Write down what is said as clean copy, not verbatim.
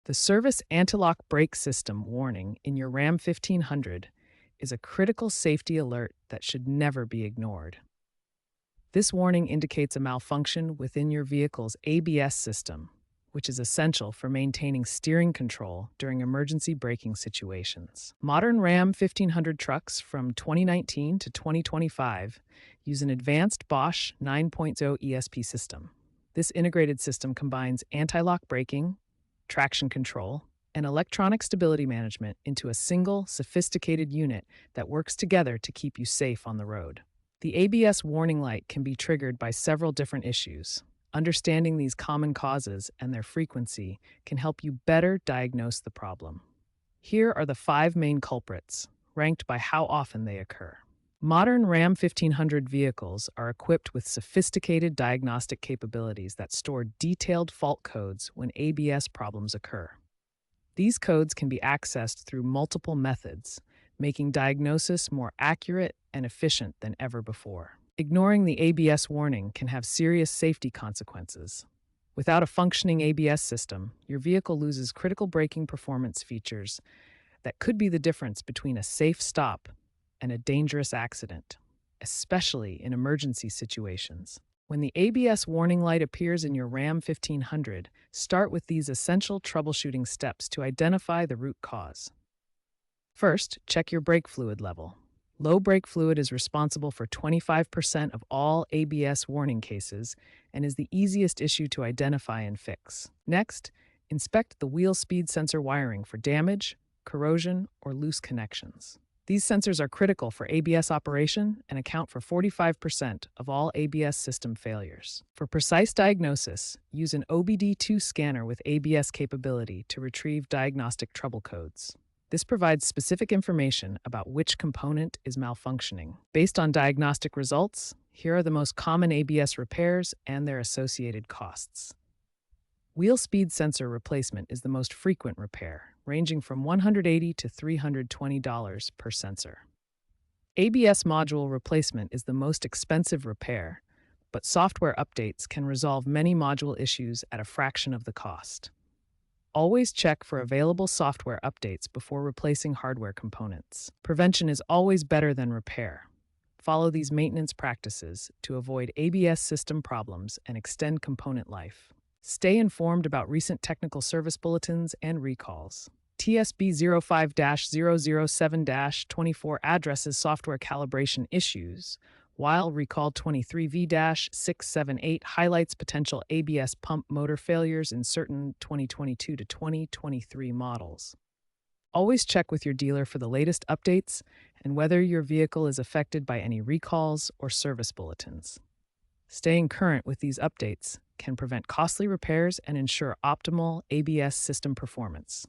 The service Antilock Brake System warning in your Ram 1500 is a critical safety alert that should never be ignored. This warning indicates a malfunction within your vehicle's ABS system, which is essential for maintaining steering control during emergency braking situations. Modern Ram 1500 trucks from 2019 to 2025 use an advanced Bosch 9.0 ESP system. This integrated system combines anti-lock braking, traction control, and electronic stability management into a single, sophisticated unit that works together to keep you safe on the road. The ABS warning light can be triggered by several different issues. Understanding these common causes and their frequency can help you better diagnose the problem. Here are the 5 main culprits, ranked by how often they occur. Modern Ram 1500 vehicles are equipped with sophisticated diagnostic capabilities that store detailed fault codes when ABS problems occur. These codes can be accessed through multiple methods, making diagnosis more accurate and efficient than ever before. Ignoring the ABS warning can have serious safety consequences. Without a functioning ABS system, your vehicle loses critical braking performance features that could be the difference between a safe stop and a dangerous accident, especially in emergency situations. When the ABS warning light appears in your Ram 1500, start with these essential troubleshooting steps to identify the root cause. First, check your brake fluid level. Low brake fluid is responsible for 25% of all ABS warning cases and is the easiest issue to identify and fix. Next, inspect the wheel speed sensor wiring for damage, corrosion, or loose connections. These sensors are critical for ABS operation and account for 45% of all ABS system failures. For precise diagnosis, use an OBD2 scanner with ABS capability to retrieve diagnostic trouble codes. This provides specific information about which component is malfunctioning. Based on diagnostic results, here are the most common ABS repairs and their associated costs. Wheel speed sensor replacement is the most frequent repair, ranging from $180 to $320 per sensor. ABS module replacement is the most expensive repair, but software updates can resolve many module issues at a fraction of the cost. Always check for available software updates before replacing hardware components. Prevention is always better than repair. Follow these maintenance practices to avoid ABS system problems and extend component life. Stay informed about recent technical service bulletins and recalls. TSB 05-007-24 addresses software calibration issues, while Recall 23V-678 highlights potential ABS pump motor failures in certain 2022 to 2023 models. Always check with your dealer for the latest updates and whether your vehicle is affected by any recalls or service bulletins. Staying current with these updates can prevent costly repairs and ensure optimal ABS system performance.